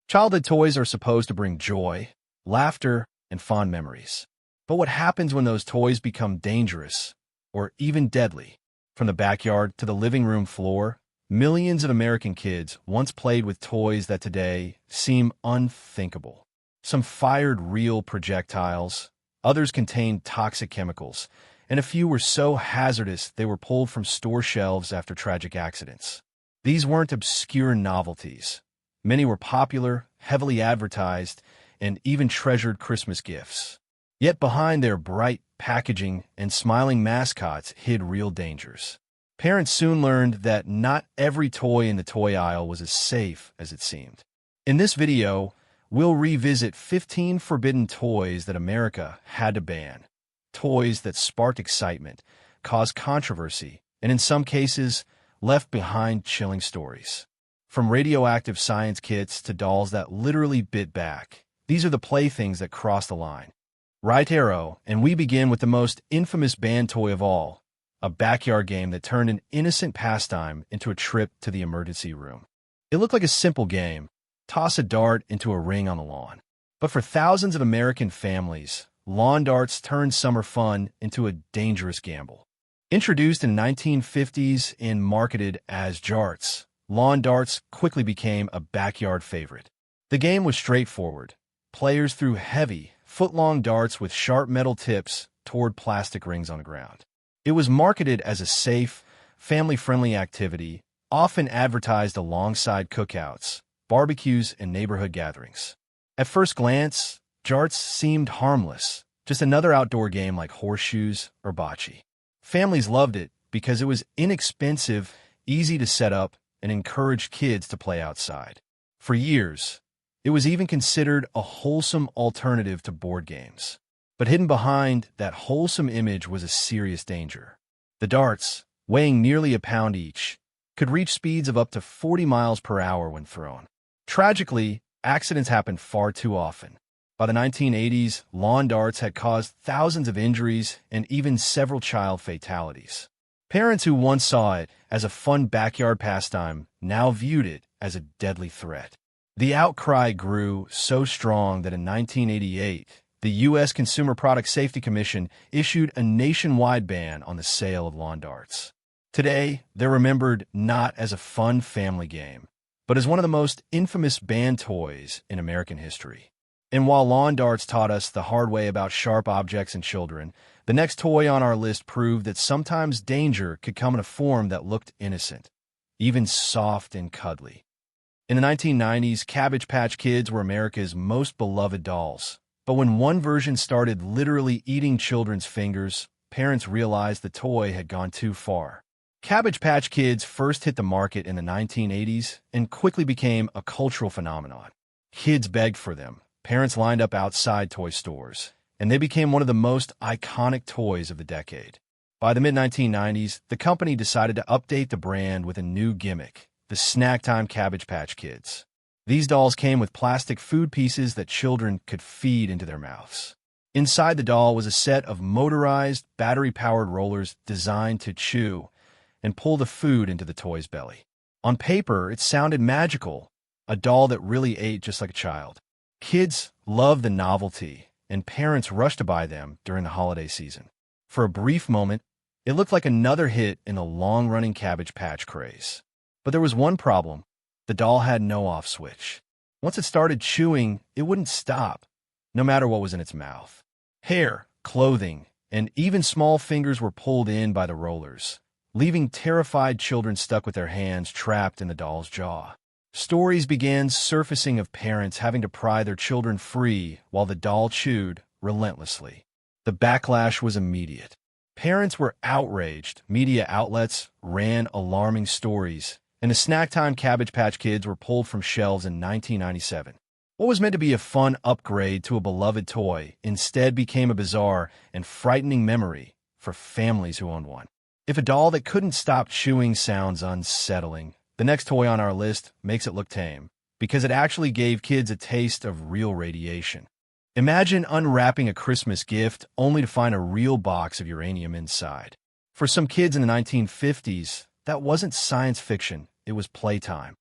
Childhood toys are supposed to bring joy, laughter, and fond memories. But what happens when those toys become dangerous, or even deadly? From the backyard to the living room floor, millions of American kids once played with toys that today seem unthinkable. Some fired real projectiles, others contained toxic chemicals, and a few were so hazardous they were pulled from store shelves after tragic accidents. These weren't obscure novelties. Many were popular, heavily advertised, and even treasured Christmas gifts. Yet behind their bright packaging and smiling mascots hid real dangers. Parents soon learned that not every toy in the toy aisle was as safe as it seemed. In this video, we'll revisit 15 forbidden toys that America had to ban. Toys that sparked excitement, caused controversy, and in some cases, left behind chilling stories. From radioactive science kits to dolls that literally bit back, these are the playthings that crossed the line. Right arrow, and we begin with the most infamous banned toy of all, a backyard game that turned an innocent pastime into a trip to the emergency room. It looked like a simple game, toss a dart into a ring on the lawn. But for thousands of American families, lawn darts turned summer fun into a dangerous gamble. Introduced in the 1950s and marketed as Jarts, lawn darts quickly became a backyard favorite. The game was straightforward. Players threw heavy, foot-long darts with sharp metal tips toward plastic rings on the ground. It was marketed as a safe, family-friendly activity, often advertised alongside cookouts, barbecues, and neighborhood gatherings. At first glance, Jarts seemed harmless, just another outdoor game like horseshoes or bocce. Families loved it because it was inexpensive, easy to set up, and encouraged kids to play outside. For years, it was even considered a wholesome alternative to board games. But hidden behind that wholesome image was a serious danger. The darts, weighing nearly a pound each, could reach speeds of up to 40 miles per hour when thrown. Tragically, accidents happened far too often. By the 1980s, lawn darts had caused thousands of injuries and even several child fatalities. Parents who once saw it as a fun backyard pastime now viewed it as a deadly threat. The outcry grew so strong that in 1988, the U.S. Consumer Product Safety Commission issued a nationwide ban on the sale of lawn darts. Today, they're remembered not as a fun family game, but as one of the most infamous banned toys in American history. And while lawn darts taught us the hard way about sharp objects and children, the next toy on our list proved that sometimes danger could come in a form that looked innocent, even soft and cuddly. In the 1990s, Cabbage Patch Kids were America's most beloved dolls. But when one version started literally eating children's fingers, parents realized the toy had gone too far. Cabbage Patch Kids first hit the market in the 1980s and quickly became a cultural phenomenon. Kids begged for them. Parents lined up outside toy stores, and they became one of the most iconic toys of the decade. By the mid-1990s, the company decided to update the brand with a new gimmick, the Snacktime Cabbage Patch Kids. These dolls came with plastic food pieces that children could feed into their mouths. Inside the doll was a set of motorized, battery-powered rollers designed to chew and pull the food into the toy's belly. On paper, it sounded magical, a doll that really ate just like a child. Kids loved the novelty, and parents rushed to buy them during the holiday season. For a brief moment, it looked like another hit in the long-running Cabbage Patch craze. But there was one problem. The doll had no off switch. Once it started chewing, it wouldn't stop, no matter what was in its mouth. Hair, clothing, and even small fingers were pulled in by the rollers, leaving terrified children stuck with their hands trapped in the doll's jaw. Stories began surfacing of parents having to pry their children free while the doll chewed relentlessly. The backlash was immediate. Parents were outraged, media outlets ran alarming stories, and the Snacktime Cabbage Patch Kids were pulled from shelves in 1997. What was meant to be a fun upgrade to a beloved toy instead became a bizarre and frightening memory for families who owned one. If a doll that couldn't stop chewing sounds unsettling, the next toy on our list makes it look tame, because it actually gave kids a taste of real radiation. Imagine unwrapping a Christmas gift only to find a real box of uranium inside. For some kids in the 1950s, that wasn't science fiction, it was playtime.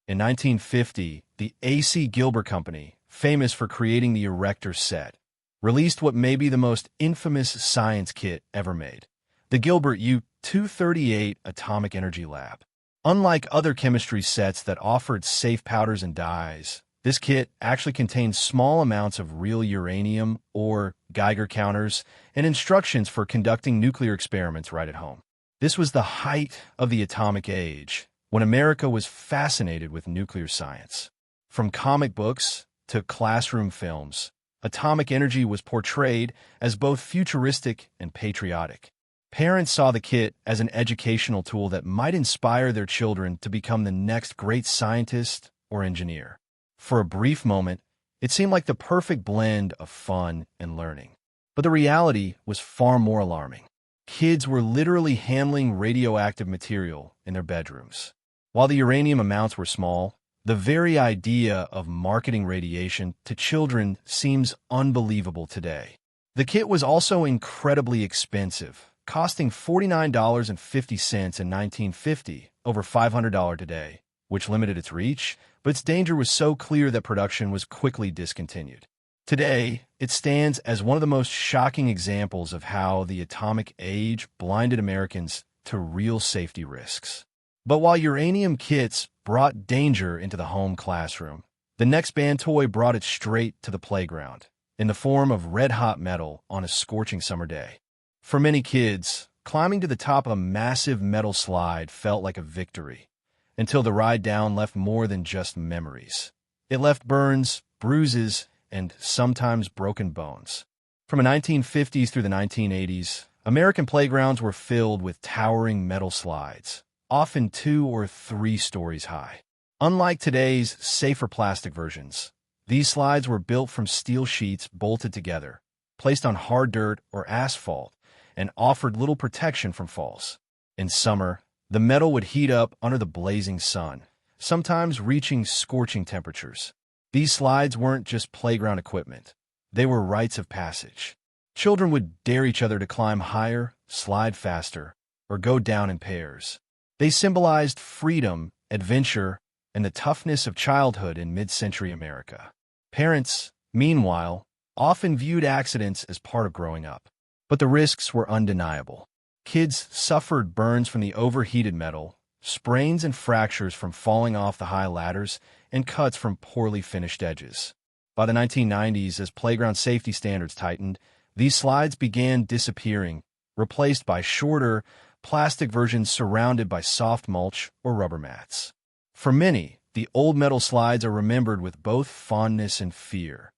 In 1950, the A.C. Gilbert Company, famous for creating the Erector set, released what may be the most infamous science kit ever made, the Gilbert U-238 Atomic Energy Lab. Unlike other chemistry sets that offered safe powders and dyes, this kit actually contained small amounts of real uranium or Geiger counters and instructions for conducting nuclear experiments right at home. This was the height of the atomic age, when America was fascinated with nuclear science. From comic books to classroom films, atomic energy was portrayed as both futuristic and patriotic. Parents saw the kit as an educational tool that might inspire their children to become the next great scientist or engineer. For a brief moment, it seemed like the perfect blend of fun and learning. But the reality was far more alarming. Kids were literally handling radioactive material in their bedrooms. While the uranium amounts were small, the very idea of marketing radiation to children seems unbelievable today. The kit was also incredibly expensive, costing $49.50 in 1950, over $500 today, which limited its reach, but its danger was so clear that production was quickly discontinued. Today, it stands as one of the most shocking examples of how the atomic age blinded Americans to real safety risks. But while uranium kits brought danger into the home classroom, the next banned toy brought it straight to the playground, in the form of red-hot metal on a scorching summer day. For many kids, climbing to the top of a massive metal slide felt like a victory, until the ride down left more than just memories. It left burns, bruises, and sometimes broken bones. From the 1950s through the 1980s, American playgrounds were filled with towering metal slides, often 2 or 3 stories high. Unlike today's safer plastic versions, these slides were built from steel sheets bolted together, placed on hard dirt or asphalt, and offered little protection from falls. In summer, the metal would heat up under the blazing sun, sometimes reaching scorching temperatures. These slides weren't just playground equipment. They were rites of passage. Children would dare each other to climb higher, slide faster, or go down in pairs. They symbolized freedom, adventure, and the toughness of childhood in mid-century America. Parents, meanwhile, often viewed accidents as part of growing up. But the risks were undeniable. Kids suffered burns from the overheated metal, sprains and fractures from falling off the high ladders, and cuts from poorly finished edges. By the 1990s, as playground safety standards tightened, these slides began disappearing, replaced by shorter, plastic versions surrounded by soft mulch or rubber mats. For many, the old metal slides are remembered with both fondness and fear,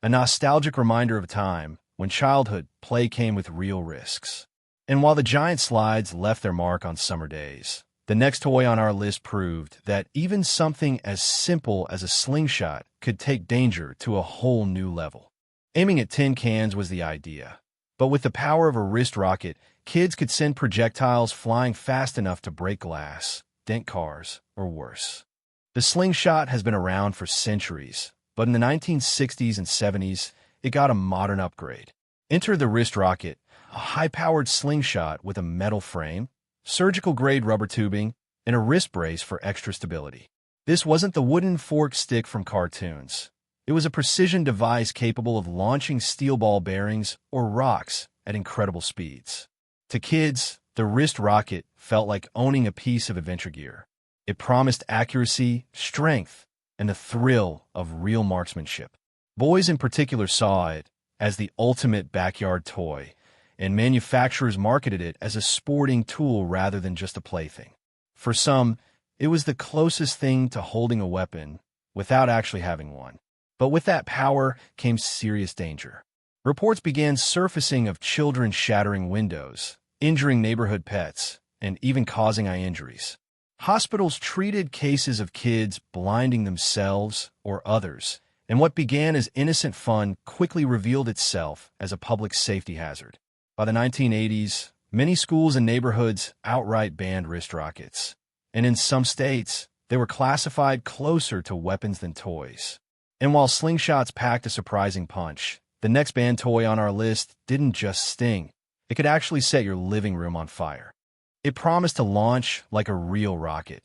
a nostalgic reminder of a time when childhood play came with real risks. And while the giant slides left their mark on summer days, the next toy on our list proved that even something as simple as a slingshot could take danger to a whole new level. Aiming at tin cans was the idea, but with the power of a wrist rocket, kids could send projectiles flying fast enough to break glass, dent cars, or worse. The slingshot has been around for centuries, but in the 1960s and 70s, it got a modern upgrade. Enter the wrist rocket, a high-powered slingshot with a metal frame, surgical-grade rubber tubing, and a wrist brace for extra stability. This wasn't the wooden fork stick from cartoons. It was a precision device capable of launching steel ball bearings or rocks at incredible speeds. To kids, the wrist rocket felt like owning a piece of adventure gear. It promised accuracy, strength, and the thrill of real marksmanship. Boys in particular saw it as the ultimate backyard toy, and manufacturers marketed it as a sporting tool rather than just a plaything. For some, it was the closest thing to holding a weapon without actually having one. But with that power came serious danger. Reports began surfacing of children shattering windows, injuring neighborhood pets, and even causing eye injuries. Hospitals treated cases of kids blinding themselves or others, and what began as innocent fun quickly revealed itself as a public safety hazard. By the 1980s, many schools and neighborhoods outright banned wrist rockets, and in some states, they were classified closer to weapons than toys. And while slingshots packed a surprising punch, the next banned toy on our list didn't just sting. It could actually set your living room on fire. It promised to launch like a real rocket.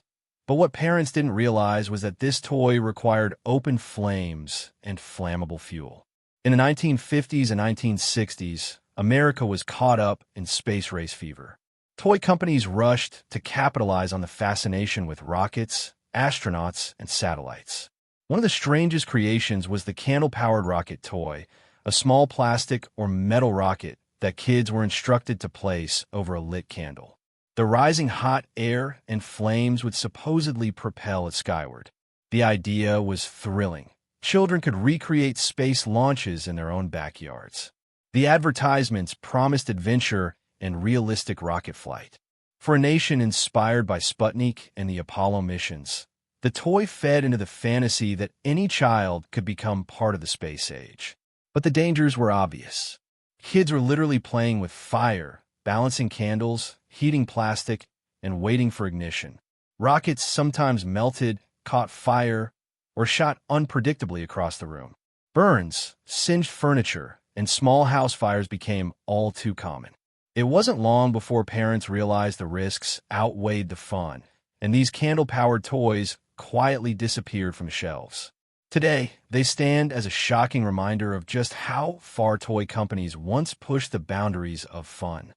But what parents didn't realize was that this toy required open flames and flammable fuel. In the 1950s and 1960s, America was caught up in space race fever. Toy companies rushed to capitalize on the fascination with rockets, astronauts, and satellites. One of the strangest creations was the candle-powered rocket toy, a small plastic or metal rocket that kids were instructed to place over a lit candle. The rising hot air and flames would supposedly propel it skyward. The idea was thrilling. Children could recreate space launches in their own backyards. The advertisements promised adventure and realistic rocket flight. For a nation inspired by Sputnik and the Apollo missions, the toy fed into the fantasy that any child could become part of the space age. But the dangers were obvious. Kids were literally playing with fire, balancing candles, heating plastic, and waiting for ignition. Rockets sometimes melted, caught fire, or shot unpredictably across the room. Burns, singed furniture, and small house fires became all too common. It wasn't long before parents realized the risks outweighed the fun, and these candle-powered toys quietly disappeared from shelves. Today, they stand as a shocking reminder of just how far toy companies once pushed the boundaries of fun.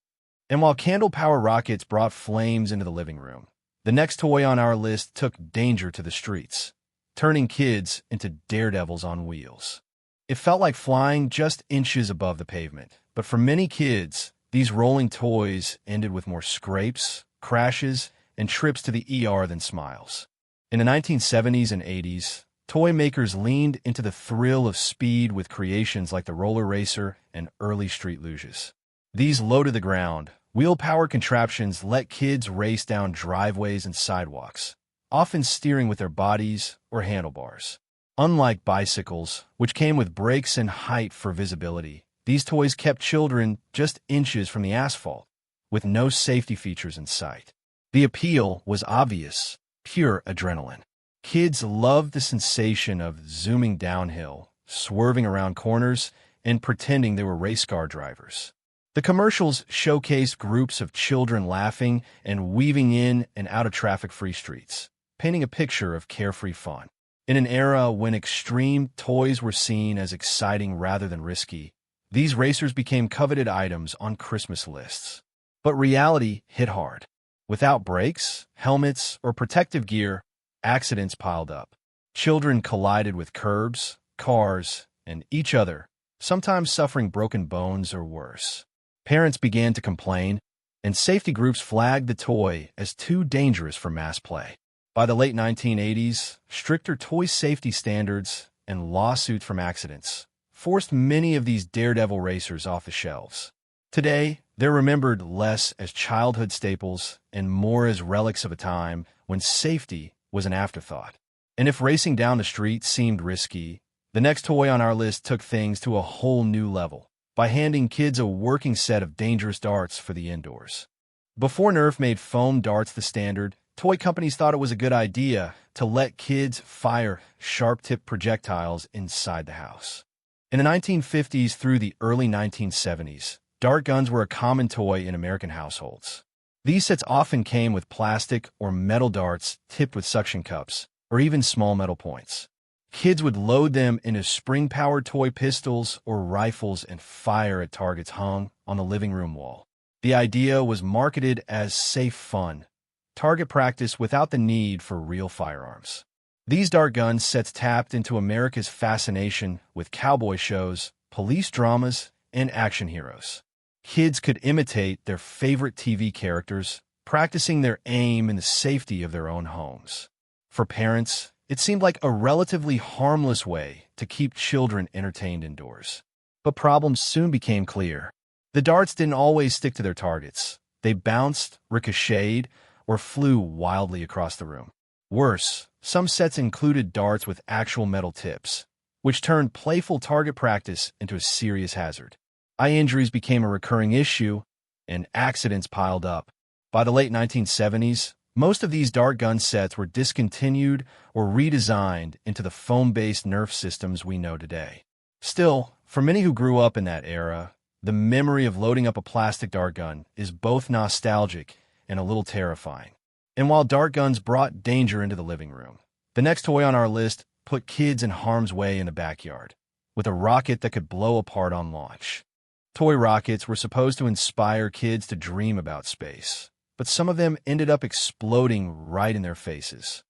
And while candle-powered rockets brought flames into the living room, the next toy on our list took danger to the streets, turning kids into daredevils on wheels. It felt like flying just inches above the pavement, but for many kids, these rolling toys ended with more scrapes, crashes, and trips to the ER than smiles. In the 1970s and 80s, toy makers leaned into the thrill of speed with creations like the roller racer and early street luges. These low-to-the-ground, wheel-powered contraptions let kids race down driveways and sidewalks, often steering with their bodies or handlebars. Unlike bicycles, which came with brakes and height for visibility, these toys kept children just inches from the asphalt, with no safety features in sight. The appeal was obvious, pure adrenaline. Kids loved the sensation of zooming downhill, swerving around corners, and pretending they were race car drivers. The commercials showcased groups of children laughing and weaving in and out of traffic-free streets, painting a picture of carefree fun. In an era when extreme toys were seen as exciting rather than risky, these racers became coveted items on Christmas lists. But reality hit hard. Without brakes, helmets, or protective gear, accidents piled up. Children collided with curbs, cars, and each other, sometimes suffering broken bones or worse. Parents began to complain, and safety groups flagged the toy as too dangerous for mass play. By the late 1980s, stricter toy safety standards and lawsuits from accidents forced many of these daredevil racers off the shelves. Today, they're remembered less as childhood staples and more as relics of a time when safety was an afterthought. And if racing down the street seemed risky, the next toy on our list took things to a whole new level by handing kids a working set of dangerous darts for the indoors. Before Nerf made foam darts the standard, toy companies thought it was a good idea to let kids fire sharp-tipped projectiles inside the house. In the 1950s through the early 1970s, dart guns were a common toy in American households. These sets often came with plastic or metal darts tipped with suction cups, or even small metal points. Kids would load them into spring-powered toy pistols or rifles and fire at targets hung on the living room wall. The idea was marketed as safe fun, target practice without the need for real firearms. These dart gun sets tapped into America's fascination with cowboy shows, police dramas, and action heroes. Kids could imitate their favorite TV characters, practicing their aim in the safety of their own homes. For parents, it seemed like a relatively harmless way to keep children entertained indoors. But problems soon became clear. The darts didn't always stick to their targets. They bounced, ricocheted, or flew wildly across the room. Worse, some sets included darts with actual metal tips, which turned playful target practice into a serious hazard. Eye injuries became a recurring issue, and accidents piled up. By the late 1970s, most of these dart gun sets were discontinued or redesigned into the foam-based Nerf systems we know today. Still, for many who grew up in that era, the memory of loading up a plastic dart gun is both nostalgic and a little terrifying. And while dart guns brought danger into the living room, the next toy on our list put kids in harm's way in the backyard, with a rocket that could blow apart on launch. Toy rockets were supposed to inspire kids to dream about space, but some of them ended up exploding right in their faces.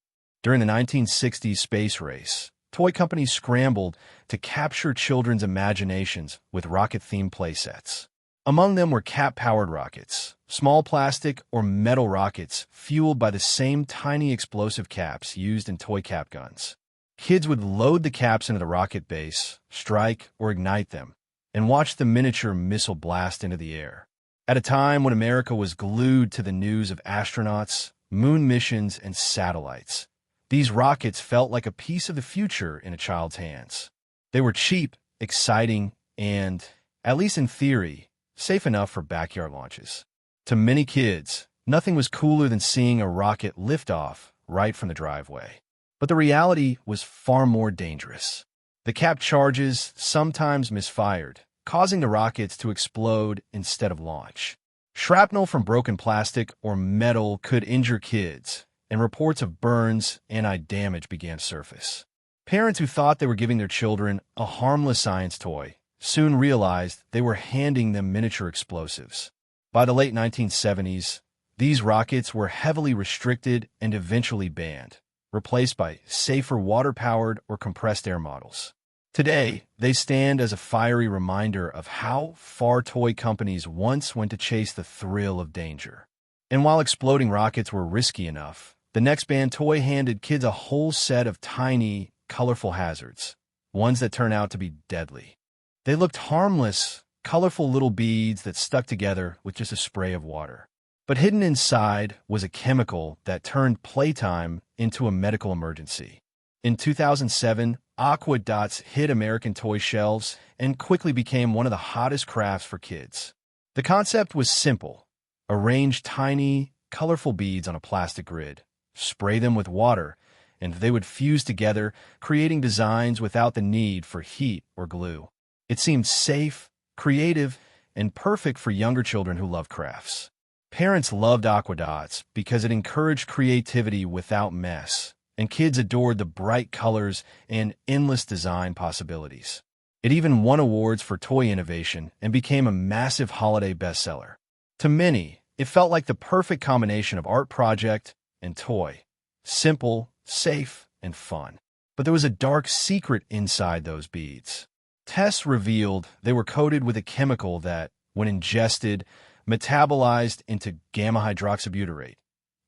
During the 1960s space race, toy companies scrambled to capture children's imaginations with rocket-themed playsets. Among them were cap-powered rockets, small plastic or metal rockets fueled by the same tiny explosive caps used in toy cap guns. Kids would load the caps into the rocket base, strike or ignite them, and watch the miniature missile blast into the air. At a time when America was glued to the news of astronauts, moon missions, and satellites, these rockets felt like a piece of the future in a child's hands. They were cheap, exciting, and, at least in theory, safe enough for backyard launches. To many kids, nothing was cooler than seeing a rocket lift off right from the driveway. But the reality was far more dangerous. The cap charges sometimes misfired, causing the rockets to explode instead of launch. Shrapnel from broken plastic or metal could injure kids, and reports of burns and eye damage began to surface. Parents who thought they were giving their children a harmless science toy soon realized they were handing them miniature explosives. By the late 1970s, these rockets were heavily restricted and eventually banned, replaced by safer water-powered or compressed air models. Today, they stand as a fiery reminder of how far toy companies once went to chase the thrill of danger. And while exploding rockets were risky enough, the next banned toy handed kids a whole set of tiny, colorful hazards, ones that turn out to be deadly. They looked harmless, colorful little beads that stuck together with just a spray of water. But hidden inside was a chemical that turned playtime into a medical emergency. In 2007, Aqua Dots hit American toy shelves and quickly became one of the hottest crafts for kids. The concept was simple. Arrange tiny, colorful beads on a plastic grid, spray them with water, and they would fuse together, creating designs without the need for heat or glue. It seemed safe, creative, and perfect for younger children who love crafts. Parents loved Aqua Dots because it encouraged creativity without mess, and kids adored the bright colors and endless design possibilities. It even won awards for toy innovation and became a massive holiday bestseller. To many, it felt like the perfect combination of art project and toy. Simple, safe, and fun. But there was a dark secret inside those beads. Tests revealed they were coated with a chemical that, when ingested, metabolized into gamma hydroxybutyrate,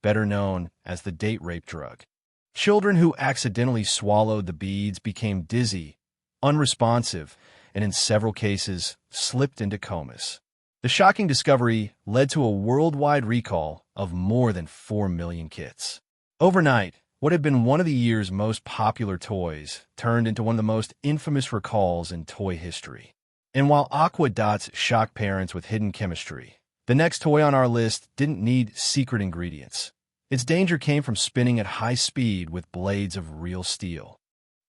better known as the date rape drug. Children who accidentally swallowed the beads became dizzy, unresponsive, and in several cases, slipped into comas. The shocking discovery led to a worldwide recall of more than 4 million kits. Overnight, what had been one of the year's most popular toys turned into one of the most infamous recalls in toy history. And while Aqua Dots shocked parents with hidden chemistry, the next toy on our list didn't need secret ingredients. Its danger came from spinning at high speed with blades of real steel.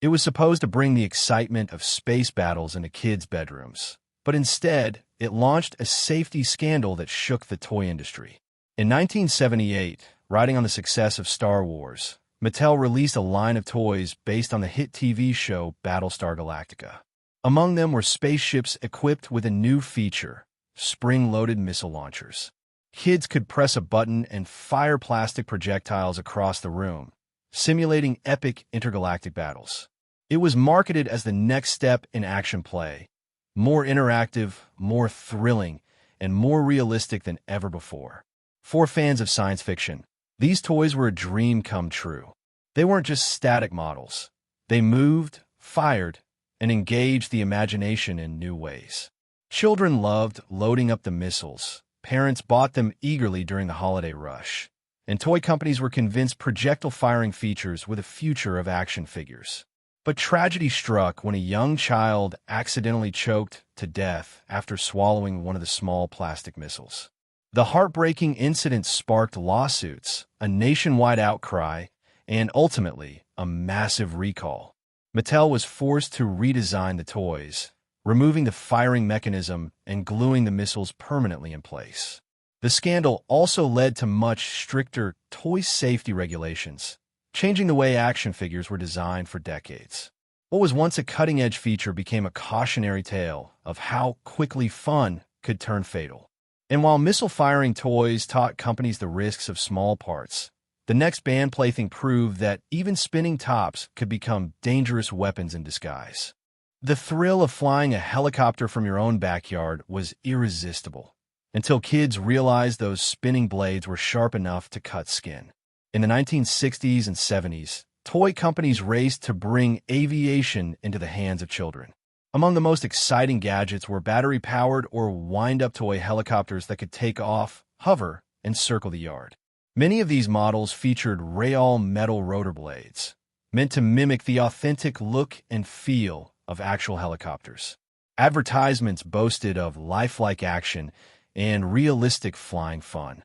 It was supposed to bring the excitement of space battles into kids' bedrooms, but instead, it launched a safety scandal that shook the toy industry. In 1978, riding on the success of Star Wars, Mattel released a line of toys based on the hit TV show Battlestar Galactica. Among them were spaceships equipped with a new feature, spring-loaded missile launchers. Kids could press a button and fire plastic projectiles across the room, simulating epic intergalactic battles. It was marketed as the next step in action play, more interactive, more thrilling, and more realistic than ever before. For fans of science fiction, these toys were a dream come true. They weren't just static models. They moved, fired, and engaged the imagination in new ways. Children loved loading up the missiles. Parents bought them eagerly during the holiday rush. And toy companies were convinced projectile firing features were the future of action figures. But tragedy struck when a young child accidentally choked to death after swallowing one of the small plastic missiles. The heartbreaking incident sparked lawsuits, a nationwide outcry, and ultimately, a massive recall. Mattel was forced to redesign the toys, removing the firing mechanism and gluing the missiles permanently in place. The scandal also led to much stricter toy safety regulations, changing the way action figures were designed for decades. What was once a cutting-edge feature became a cautionary tale of how quickly fun could turn fatal. And while missile-firing toys taught companies the risks of small parts, the next band plaything proved that even spinning tops could become dangerous weapons in disguise. The thrill of flying a helicopter from your own backyard was irresistible, until kids realized those spinning blades were sharp enough to cut skin. In the 1960s and 70s, toy companies raced to bring aviation into the hands of children. Among the most exciting gadgets were battery-powered or wind-up toy helicopters that could take off, hover, and circle the yard. Many of these models featured real metal rotor blades, meant to mimic the authentic look and feel of actual helicopters. Advertisements boasted of lifelike action and realistic flying fun.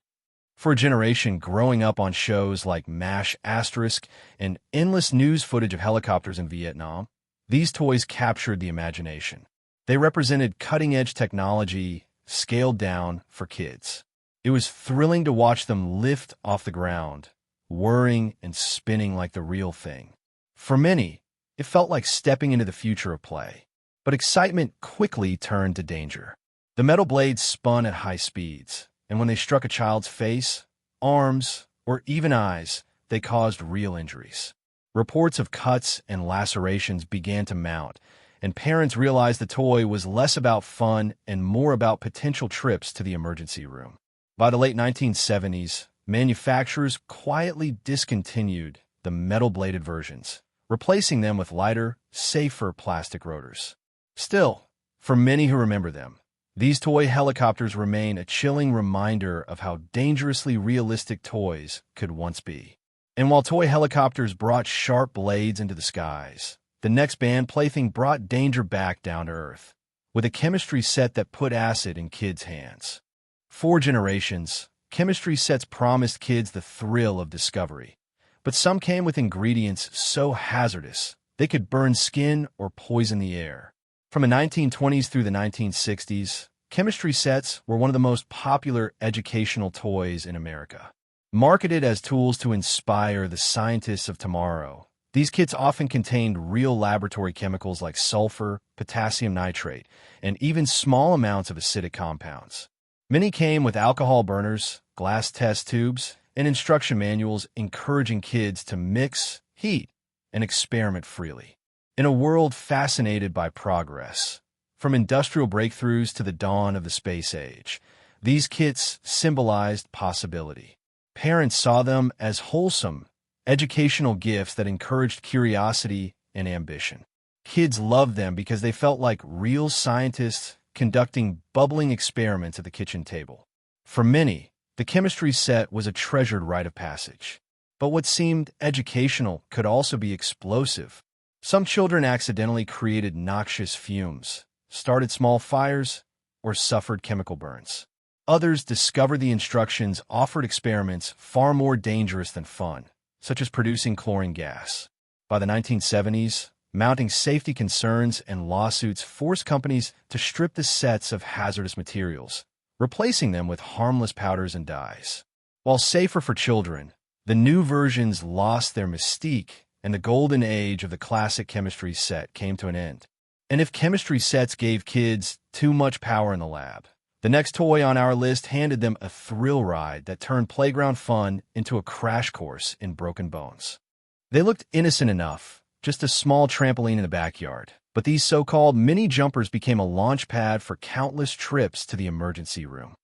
For a generation growing up on shows like MASH** and endless news footage of helicopters in Vietnam, these toys captured the imagination. They represented cutting-edge technology scaled down for kids. It was thrilling to watch them lift off the ground, whirring and spinning like the real thing. For many, it felt like stepping into the future of play. But excitement quickly turned to danger. The metal blades spun at high speeds, and when they struck a child's face, arms, or even eyes, they caused real injuries. Reports of cuts and lacerations began to mount, and parents realized the toy was less about fun and more about potential trips to the emergency room. By the late 1970s, manufacturers quietly discontinued the metal-bladed versions, replacing them with lighter, safer plastic rotors. Still, for many who remember them, these toy helicopters remain a chilling reminder of how dangerously realistic toys could once be. And while toy helicopters brought sharp blades into the skies, the next band plaything brought danger back down to earth, with a chemistry set that put acid in kids' hands. For generations, chemistry sets promised kids the thrill of discovery, but some came with ingredients so hazardous they could burn skin or poison the air. From the 1920s through the 1960s, chemistry sets were one of the most popular educational toys in America. Marketed as tools to inspire the scientists of tomorrow, these kits often contained real laboratory chemicals like sulfur, potassium nitrate, and even small amounts of acidic compounds. Many came with alcohol burners, glass test tubes, and instruction manuals encouraging kids to mix, heat, and experiment freely. In a world fascinated by progress, from industrial breakthroughs to the dawn of the space age, these kits symbolized possibility. Parents saw them as wholesome, educational gifts that encouraged curiosity and ambition. Kids loved them because they felt like real scientists conducting bubbling experiments at the kitchen table. For many, the chemistry set was a treasured rite of passage. But what seemed educational could also be explosive. Some children accidentally created noxious fumes, started small fires, or suffered chemical burns. Others discovered the instructions offered experiments far more dangerous than fun, such as producing chlorine gas. By the 1970s, mounting safety concerns and lawsuits forced companies to strip the sets of hazardous materials, replacing them with harmless powders and dyes. While safer for children, the new versions lost their mystique, and the golden age of the classic chemistry set came to an end. And if chemistry sets gave kids too much power in the lab, the next toy on our list handed them a thrill ride that turned playground fun into a crash course in broken bones. They looked innocent enough, just a small trampoline in the backyard, but these so-called mini jumpers became a launch pad for countless trips to the emergency room.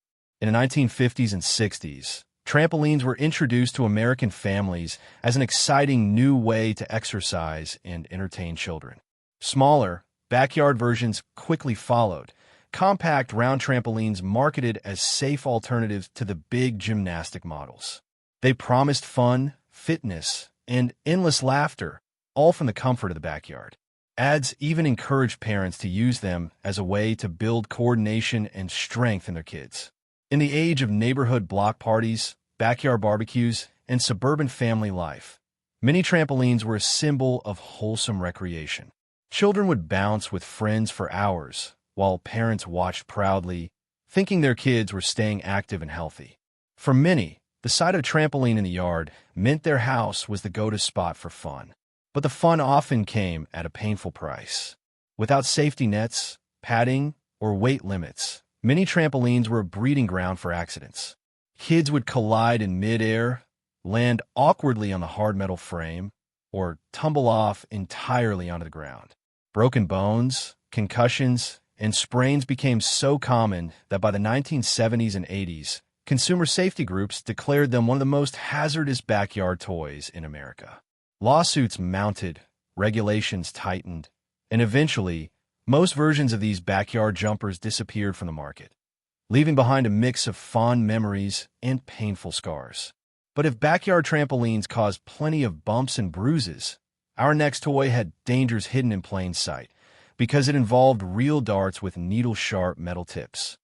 In the 1950s and 60s, trampolines were introduced to American families as an exciting new way to exercise and entertain children. Smaller, backyard versions quickly followed, compact round trampolines marketed as safe alternatives to the big gymnastic models. They promised fun, fitness, and endless laughter, all from the comfort of the backyard. Ads even encouraged parents to use them as a way to build coordination and strength in their kids. In the age of neighborhood block parties, backyard barbecues, and suburban family life, mini trampolines were a symbol of wholesome recreation. Children would bounce with friends for hours, while parents watched proudly, thinking their kids were staying active and healthy. For many, the sight of a trampoline in the yard meant their house was the go-to spot for fun. But the fun often came at a painful price. Without safety nets, padding, or weight limits, many trampolines were a breeding ground for accidents. Kids would collide in mid-air, land awkwardly on the hard metal frame, or tumble off entirely onto the ground. Broken bones, concussions, and sprains became so common that by the 1970s and 80s, consumer safety groups declared them one of the most hazardous backyard toys in America. Lawsuits mounted, regulations tightened, and eventually, most versions of these backyard jumpers disappeared from the market, leaving behind a mix of fond memories and painful scars. But if backyard trampolines caused plenty of bumps and bruises, our next toy had dangers hidden in plain sight because it involved real darts with needle-sharp metal tips.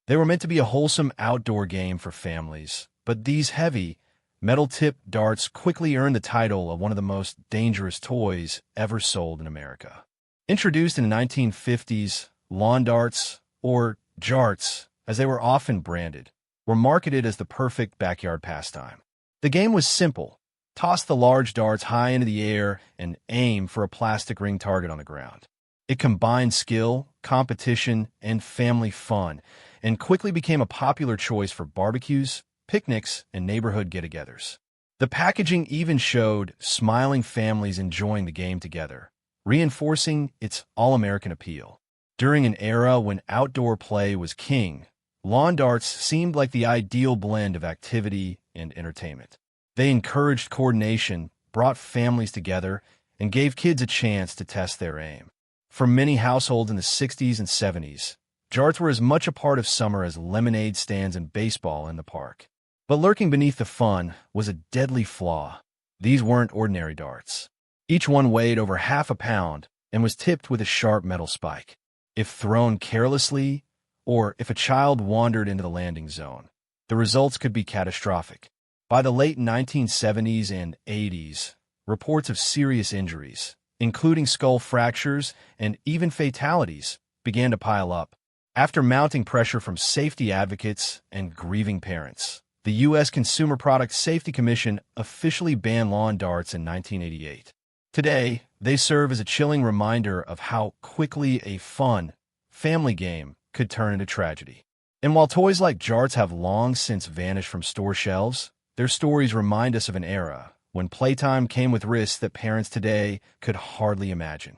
They were meant to be a wholesome outdoor game for families, but these heavy, metal-tipped darts quickly earned the title of one of the most dangerous toys ever sold in America. Introduced in the 1950s, lawn darts, or Jarts, as they were often branded, were marketed as the perfect backyard pastime. The game was simple. Toss the large darts high into the air and aim for a plastic ring target on the ground. It combined skill, competition, and family fun, and quickly became a popular choice for barbecues, picnics, and neighborhood get-togethers. The packaging even showed smiling families enjoying the game together, reinforcing its all-American appeal. During an era when outdoor play was king, lawn darts seemed like the ideal blend of activity and entertainment. They encouraged coordination, brought families together, and gave kids a chance to test their aim. For many households in the 60s and 70s, Jarts were as much a part of summer as lemonade stands and baseball in the park. But lurking beneath the fun was a deadly flaw. These weren't ordinary darts. Each one weighed over half a pound and was tipped with a sharp metal spike. If thrown carelessly, or if a child wandered into the landing zone, the results could be catastrophic. By the late 1970s and 80s, reports of serious injuries, including skull fractures and even fatalities, began to pile up. After mounting pressure from safety advocates and grieving parents, the U.S. Consumer Product Safety Commission officially banned lawn darts in 1988. Today, they serve as a chilling reminder of how quickly a fun, family game could turn into tragedy. And while toys like Jarts have long since vanished from store shelves, their stories remind us of an era when playtime came with risks that parents today could hardly imagine.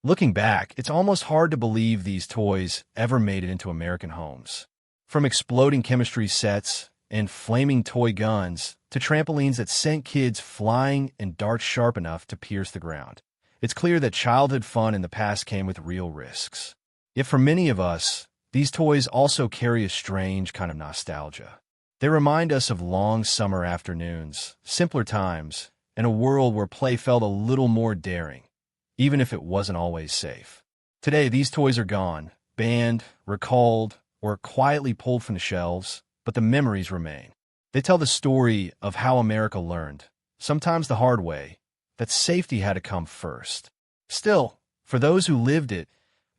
Looking back, it's almost hard to believe these toys ever made it into American homes. From exploding chemistry sets and flaming toy guns to trampolines that sent kids flying and darts sharp enough to pierce the ground, it's clear that childhood fun in the past came with real risks. Yet for many of us, these toys also carry a strange kind of nostalgia. They remind us of long summer afternoons, simpler times, and a world where play felt a little more daring, even if it wasn't always safe. Today, these toys are gone, banned, recalled, or quietly pulled from the shelves, but the memories remain. They tell the story of how America learned, sometimes the hard way, that safety had to come first. Still, for those who lived it,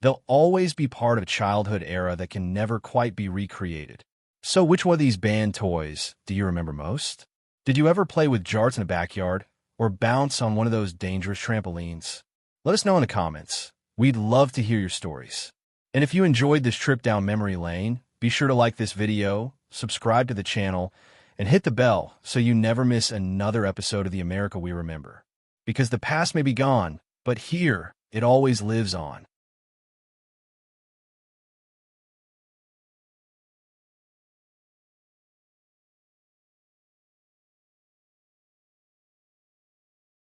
they'll always be part of a childhood era that can never quite be recreated. So which one of these banned toys do you remember most? Did you ever play with Jarts in the backyard or bounce on one of those dangerous trampolines? Let us know in the comments. We'd love to hear your stories. And if you enjoyed this trip down memory lane, be sure to like this video, subscribe to the channel, and hit the bell so you never miss another episode of the America We Remember. Because the past may be gone, but here it always lives on.